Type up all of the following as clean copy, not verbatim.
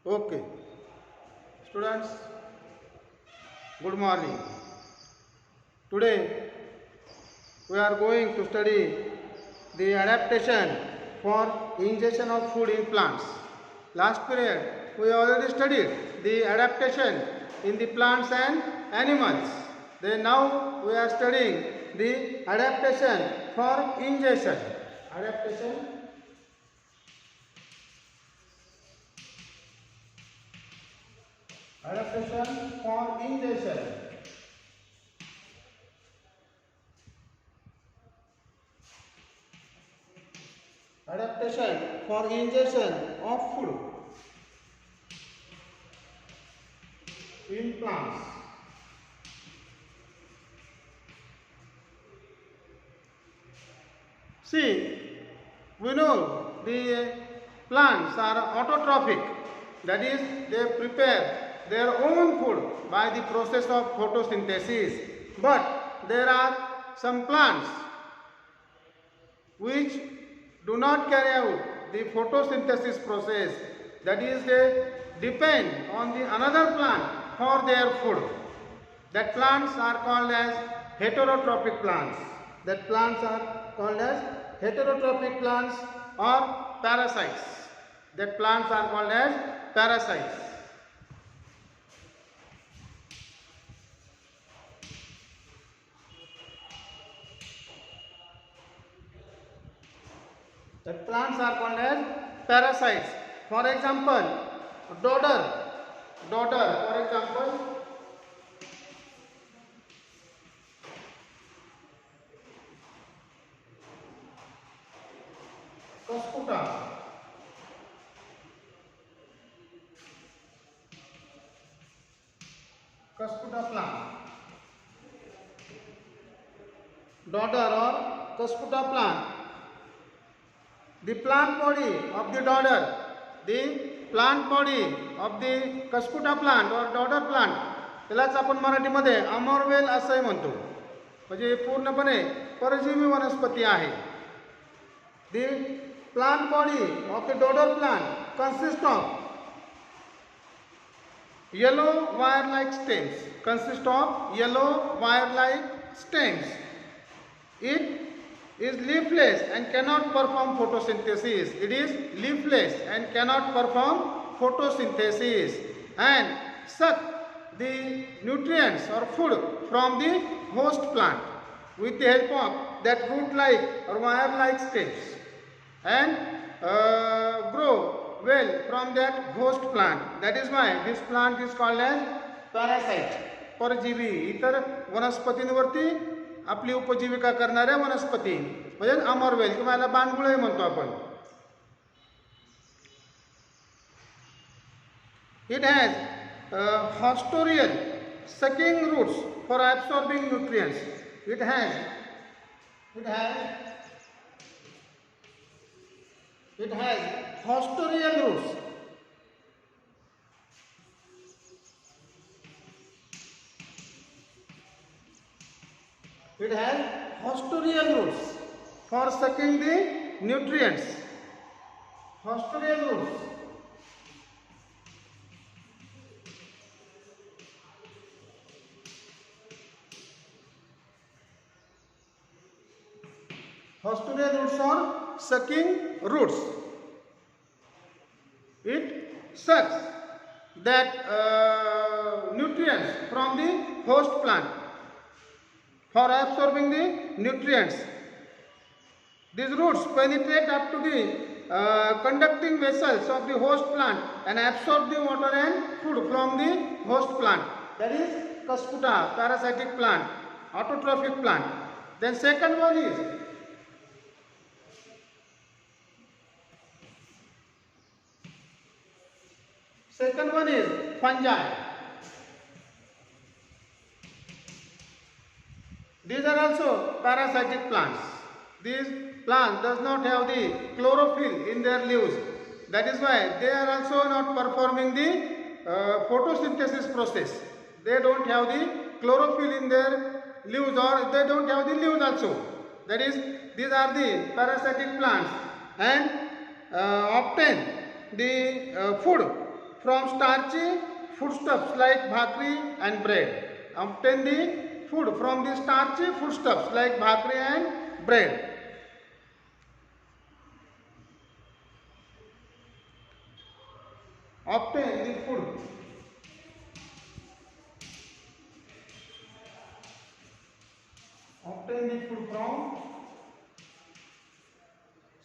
Okay, students, good morning. Today we are going to study the adaptation for ingestion of food in plants. Last period we already studied the adaptation in the plants and animals. Then now we are studying the adaptation for ingestion. Adaptation for ingestion. Adaptation for ingestion of food in plants. See, we know the plants are autotrophic, that is, they prepare their own food by the process of photosynthesis. But there are some plants which do not carry out the photosynthesis process, that is, they depend on the another plant for their food. That plants are called as heterotrophic plants. That plants are called as heterotrophic plants or parasites. That plants are called as parasites. That plants are called as parasites. For example, dodder. Dodder, for example, Cuscuta. Cuscuta plant. Dodder or Cuscuta plant. The plant body of the dodder, the plant body of the Cuscuta plant or dodder plant, त्यालाच आपण मराठीमध्ये अमोरवेल असंही म्हणतो. म्हणजे पूर्णपणे परजीवी वनस्पती आहे. The plant body of the dodder plant consists of yellow wire-like stems. It is leafless and cannot perform photosynthesis. And suck the nutrients or food from the host plant with the help of that root-like or wire-like stems and grow well from that host plant. That is why this plant is called as parasite. परजीवी, इतर वनस्पतींवरती आपली उपजीविका करणाऱ्या वनस्पती म्हणजे अमोरवेल किंवा याला बांडगुळे म्हणतो आपण. It has hostorial sucking roots for absorbing nutrients. It has hostorial roots. It has hostorial roots for sucking the nutrients. Hostorial roots. Hostorial roots or sucking roots. It sucks that nutrients from the host plant for absorbing the nutrients. These roots penetrate up to the conducting vessels of the host plant and absorb the water and food from the host plant. That is Cuscuta, parasitic plant, autotrophic plant. Then second one is fungi. These are also parasitic plants. These plants does not have the chlorophyll in their leaves. That is why they are also not performing the photosynthesis process. They don't have the chlorophyll in their leaves, or they don't have the leaves also. That is, these are the parasitic plants and obtain the food from starchy foodstuffs like bhakri and bread. Obtain the food from the starchy foodstuffs like bhakri and bread. Obtain the food. Obtain the food from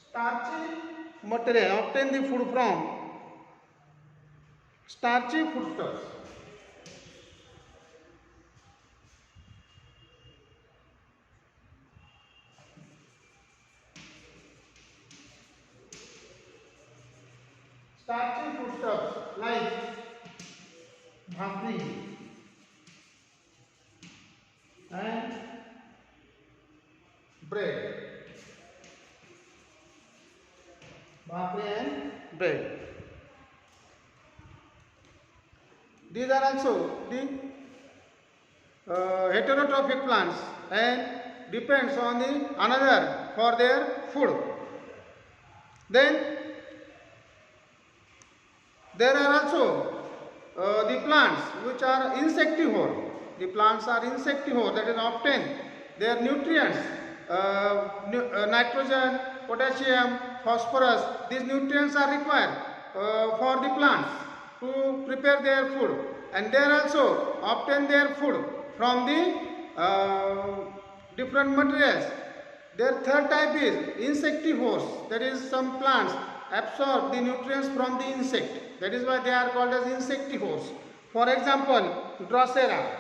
starchy material. Obtain the food from starchy foodstuffs. Starchy foodstuffs like bhakri and bread. Bhakri and bread. These are also the heterotrophic plants and depends on the another for their food. Then there are also the plants which are insectivore. The plants are insectivore, that is obtain their nutrients, nitrogen, potassium, phosphorus. These nutrients are required for the plants to prepare their food, and they also obtain their food from the different materials. Their third type is insectivores, that is some plants absorb the nutrients from the insect. That is why they are called as insectivores. For example, Drosera.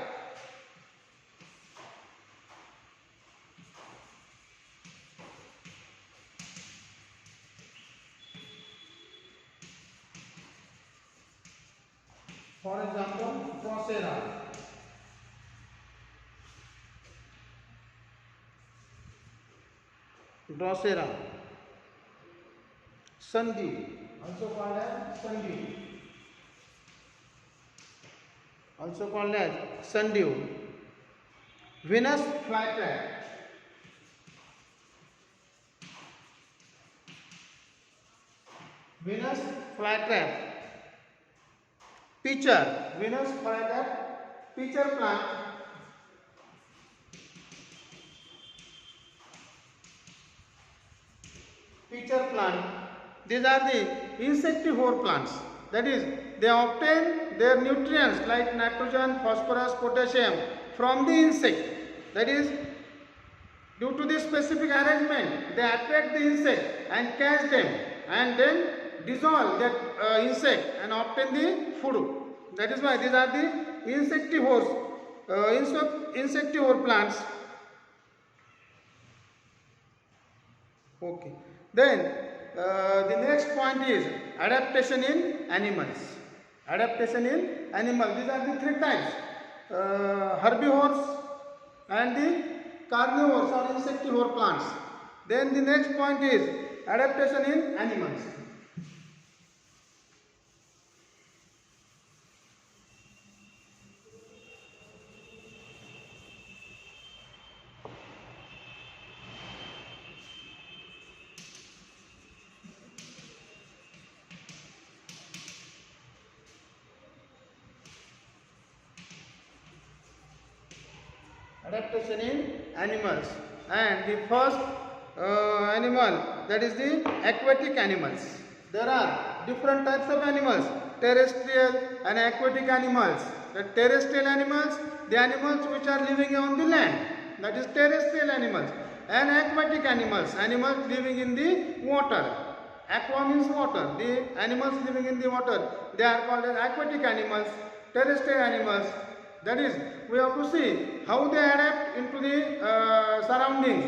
For example, Drosera. Drosera. Sundew, also called as sundew. Also called as sundew. Venus flytrap. Venus flytrap. Pitcher. Venus flytrap. Pitcher plant. Pitcher plant. These are the insectivore plants. That is, they obtain their nutrients like nitrogen, phosphorus, potassium from the insect. That is, due to this specific arrangement, they attract the insect and catch them and then dissolve that insect and obtain the food. That is why these are the insectivores, insectivore plants. Okay. Then the next point is adaptation in animals. Adaptation in animals. These are the three types: herbivores and the carnivores or insectivore plants. Then the next point is adaptation in animals. Adaptation in animals, and the first animal, that is the aquatic animals. There are different types of animals: terrestrial and aquatic animals. The terrestrial animals, the animals which are living on the land, that is terrestrial animals, and aquatic animals, animals living in the water. Aqua means water. The animals living in the water, they are called as aquatic animals. Terrestrial animals, that is, we have to see how they adapt into the surroundings.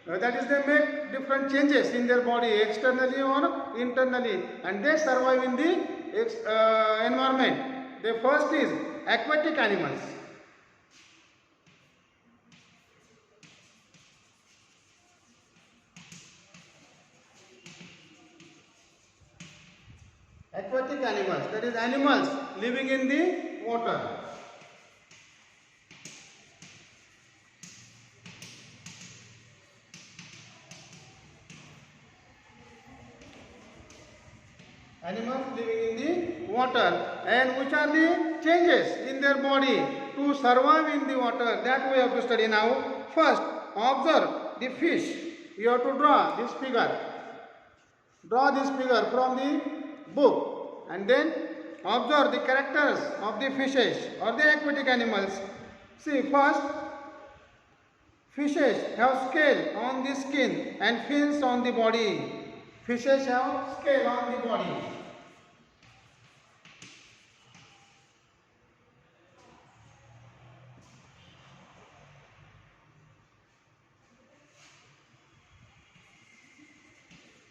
That is, they make different changes in their body, externally or internally, and they survive in the environment. The first is aquatic animals. Aquatic animals, that is, animals living in the water. animals living in the water. And which are the changes in their body to survive in the water, that we have to study now. First, observe the fish. You have to draw this figure. Draw this figure from the book, and then observe the characters of the fishes or the aquatic animals. See, first, fishes have scale on the skin and fins on the body. Fishes have scale on the body.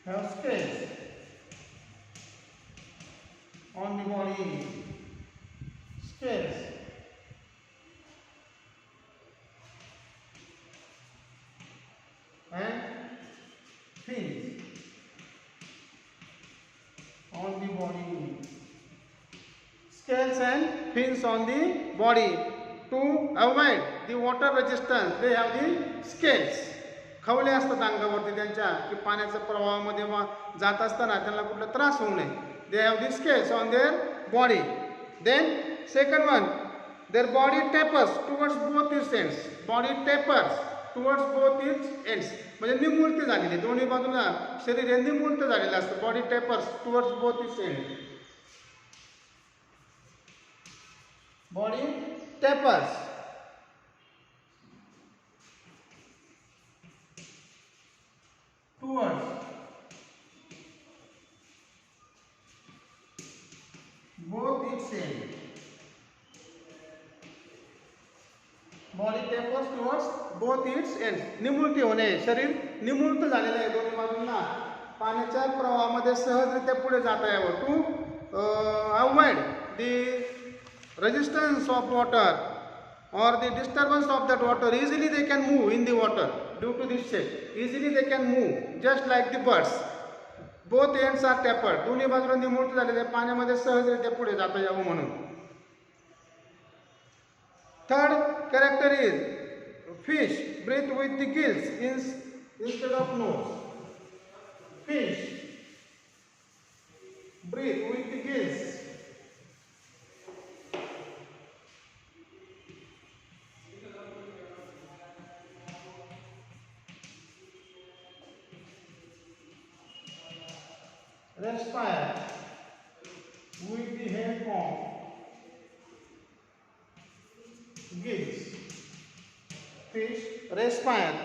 Have scales on the body. Scales. And fins on the body. Scales and fins on the body. To avoid the water resistance, they have the scales. खवले असतात अंगावरती त्यांच्या की पाण्याच्या प्रवाहामध्ये जात असताना त्यांना कुठला त्रास होऊ नये. They have the scales on their body. Then second one, their body tapers towards both its ends. Body tapers towards both its ends, म्हणजे निमुळते झालेले, दोन्ही बाजूला शरीर हे निमुळते झालेलं असतं. Body tapers towards both its ends. Body tapers. Towards both its ends. Body tapers towards both its ends. निमुळते होणे, शरीर निमुळत झालेलं आहे दोन्ही बाजूंना, पाण्याच्या प्रवाहामध्ये सहजरित्या पुढे जाता यावं. To avoid the resistance of water or the disturbance of that water, easily they can move in the water due to this shape. Easily they can move just like the birds. Both ends are tapered. दोन्ही बाजूला निमुळत झालेले, पाण्यामध्ये सहजरित्या पुढे जाता यावं म्हणून. Third character is fish breathe with the gills instead of nose. Fish breathe with the gills. Respire with the help of gills. Fish respire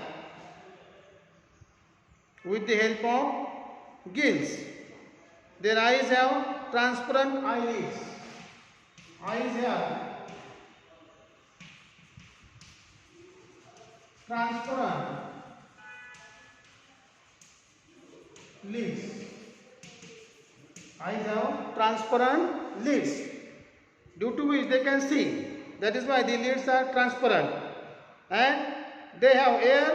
with the help of gills. Their eyes have transparent eyelids. Eyes have transparent lids. Eyes have transparent lids, due to which they can see. That is why the lids are transparent. And they have air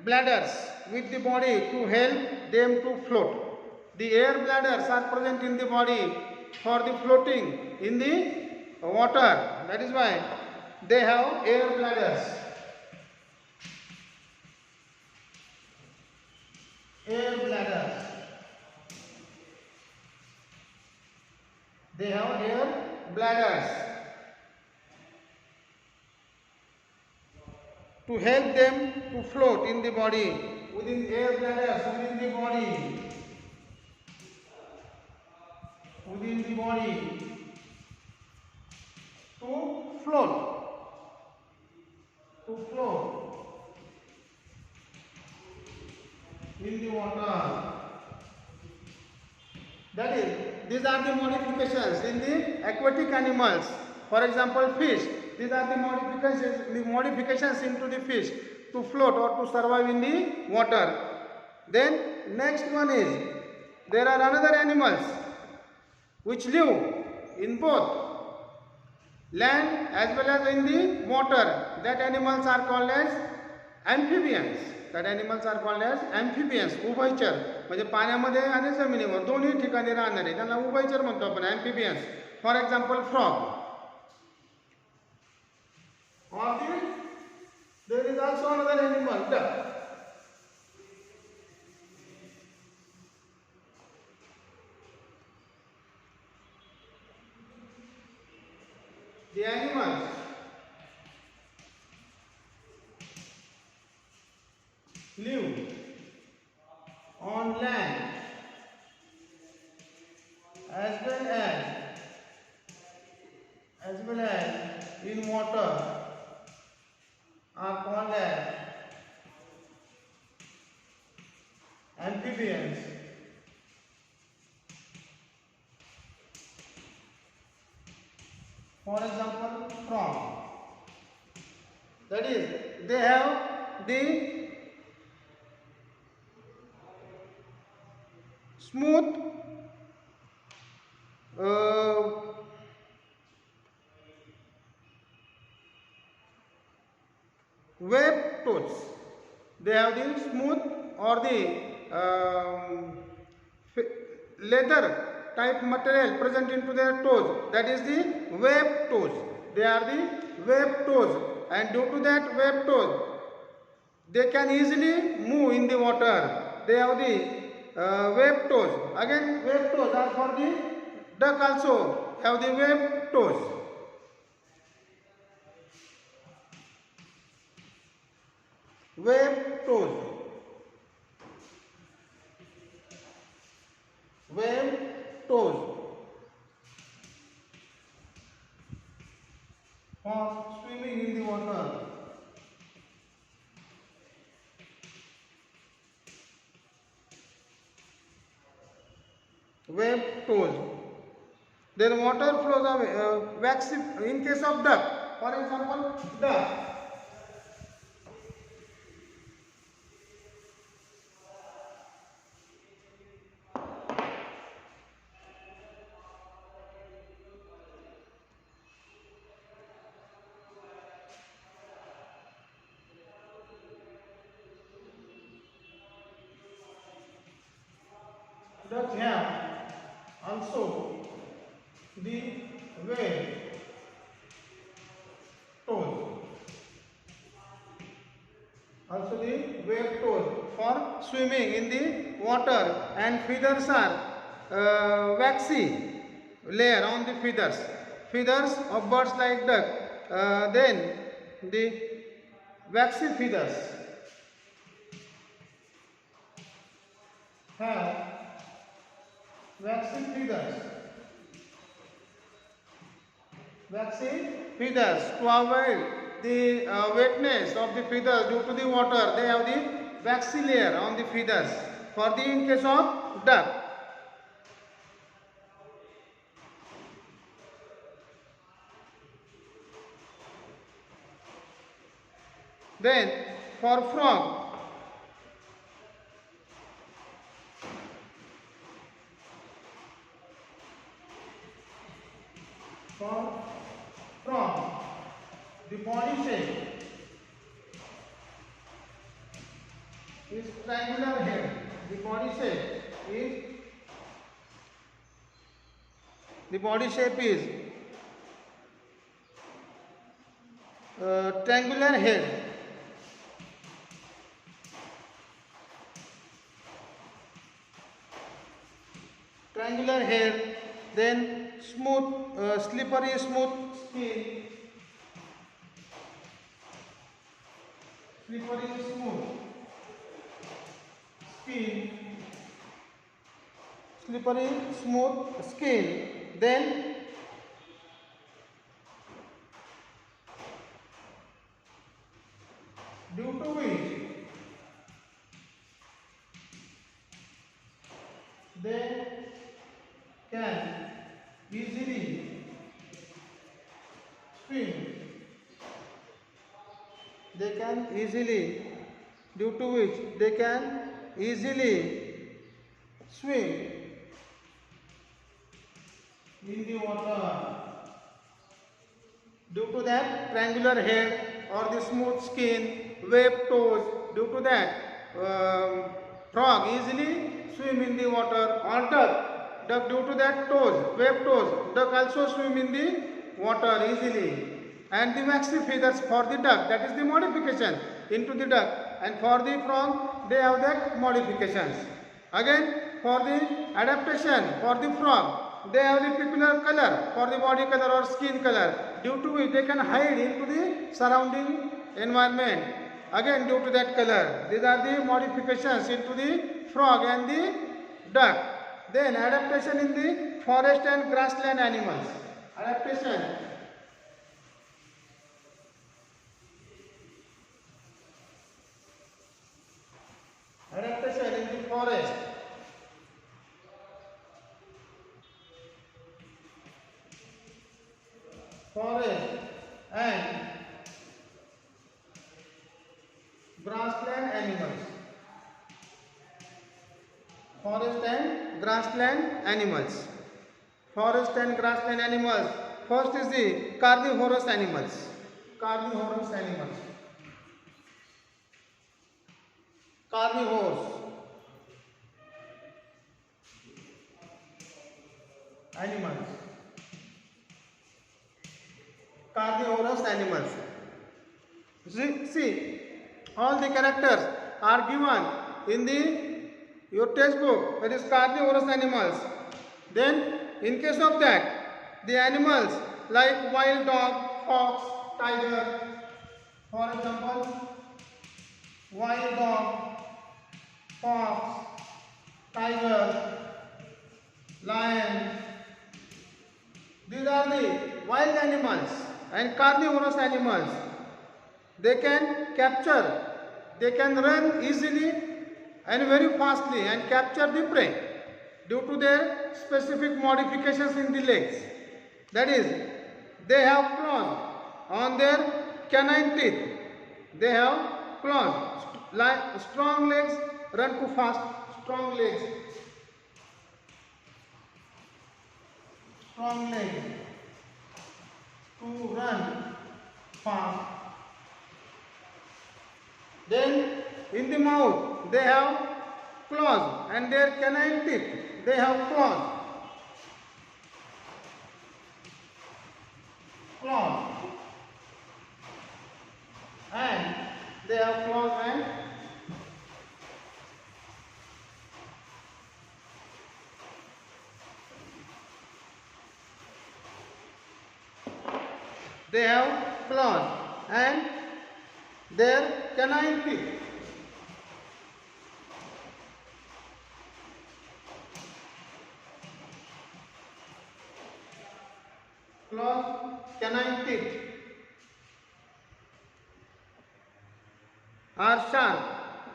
bladders with the body to help them to float. The air bladders are present in the body for the floating in the water. That is why they have air bladders. Air bladders. They have air bladders to help them to float in the body. Within air bladders, within the body, to float in the water. That is, these are the modifications in the aquatic animals. For example, fish. These are the modifications into the fish to float or to survive in the water. Then next one is, there are another animals which live in both land as well as in the water. That animals are called as amphibians. उभयचर, म्हणजे पाण्यामध्ये आणि जमिनीवर दोन्ही ठिकाणी राहणारे त्यांना उभयचर म्हणतो आपण, amphibians. For example frog. Or there is also another animal, duck. the animals live on land as well as in water are called as amphibians. For example, frog. That is, they have the smooth web toes. They have the smooth or the leather type material present into their toes. That is the web toes. They are the web toes, and due to that web toes, they can easily move in the water. They have the web toes. Again, web toes are for the duck also have the web toes. Web toes. Web toes. For swimming in the water. Web toes. Then water flows away. Waxy in case of duck. For example, duck. Ducks have also the web toes. Also the web toes for swimming in the water, and feathers are waxy layer on the feathers. Feathers of birds like duck. Then the waxy feathers have waxy feathers to avoid the wetness of the feathers due to the water. They have the waxy layer on the feathers for the in case of duck. Then for frog, the body shape is triangular head. The body shape is triangular head. Triangular head, then smooth, slippery smooth skin, slippery smooth skin, then due to which they can easily swim. Due to which they can easily swim in the water. Due to that triangular head or the smooth skin, web toes, due to that frog easily swim in the water, or duck due to that toes, web toes, duck also swim in the water easily. And the waxy feathers for the duck, that is the modification into the duck, and for the frog they have that modifications. Again, for the adaptation for the frog, they have the peculiar color for the body color or skin color, due to which they can hide into the surrounding environment. Again, due to that color, these are the modifications into the frog and the duck. Then adaptation in the forest and grassland animals. Adaptation. Adaptation in the forest. Forest and grassland animals. Forest and grassland animals. Forest and grassland animals. First is the carnivorous animals. Carnivorous animals. Carnivores. Animals. Carnivorous animals. See, all the characters are given in your textbook. That is carnivorous animals. Then, in case of that, the animals like wild dog, fox, tiger, for example, wild dog, fox, tiger, lion. These are the wild animals and carnivorous animals. They can capture, they can run easily and very fastly and capture the prey due to their specific modifications in the legs. That is, they have claws on their canine teeth. They have claws, strong legs, run too fast, strong legs. Strong legs to run fast. Then in the mouth they have claws and their canine teeth. They have claws. Claws. And they have claws and they have claws and their canine teeth. Claws, canine teeth are sharp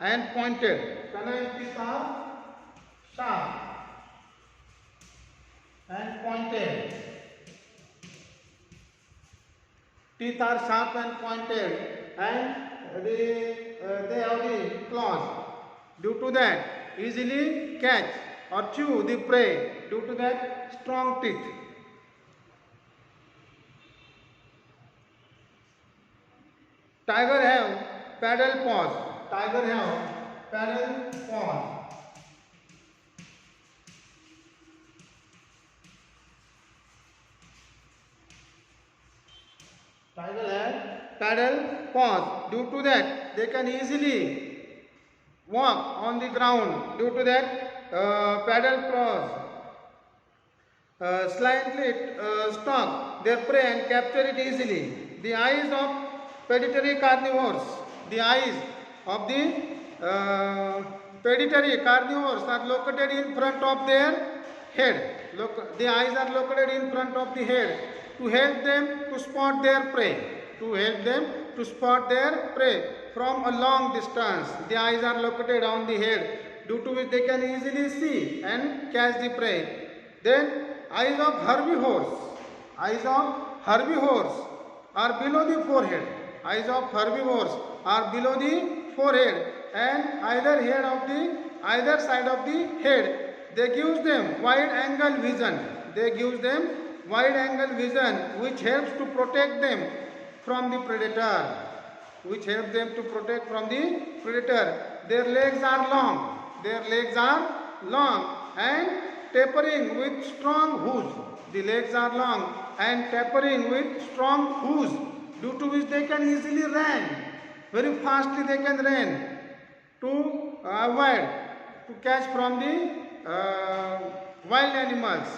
and pointed. Canine teeth are sharp and pointed. Teeth are sharp and pointed, and they have the claws. Due to that, easily catch or chew the prey due to that strong teeth. Tiger have paddle paws. Tiger have paddle paws. Tiger have paddle paws. Due to that, they can easily walk on the ground. Due to that, paddle paws slightly stalk their prey and capture it easily. The eyes of predatory carnivores. The eyes of the predatory carnivores are located in front of their head. The eyes are located in front of the head to help them to spot their prey. To help them to spot their prey from a long distance. The eyes are located on the head, due to which they can easily see and catch the prey. Then eyes of herbivores. Eyes of herbivores are below the forehead. Eyes of herbivores are below the forehead, and either side of the head, they gives them wide angle vision. They gives them wide angle vision, which helps to protect them from the predator. Which helps them to protect from the predator. Their legs are long. Their legs are long and tapering with strong hooves. The legs are long and tapering with strong hooves, due to which they can easily run. Very fastly they can run to avoid, to catch from the wild animals.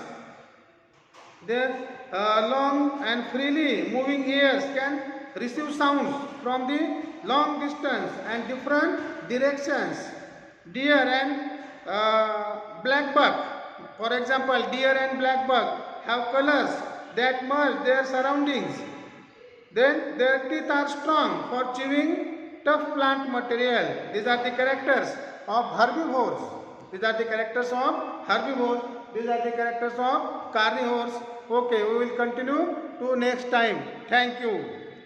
Their long and freely moving ears can receive sounds from the long distance and different directions. Deer and blackbuck, for example, deer and blackbuck have colors that merge their surroundings. Then their teeth are strong for chewing tough plant material. These are the characters of herbivores. These are the characters of herbivores. These are the characters of carnivores. Okay, we will continue to next time. Thank you.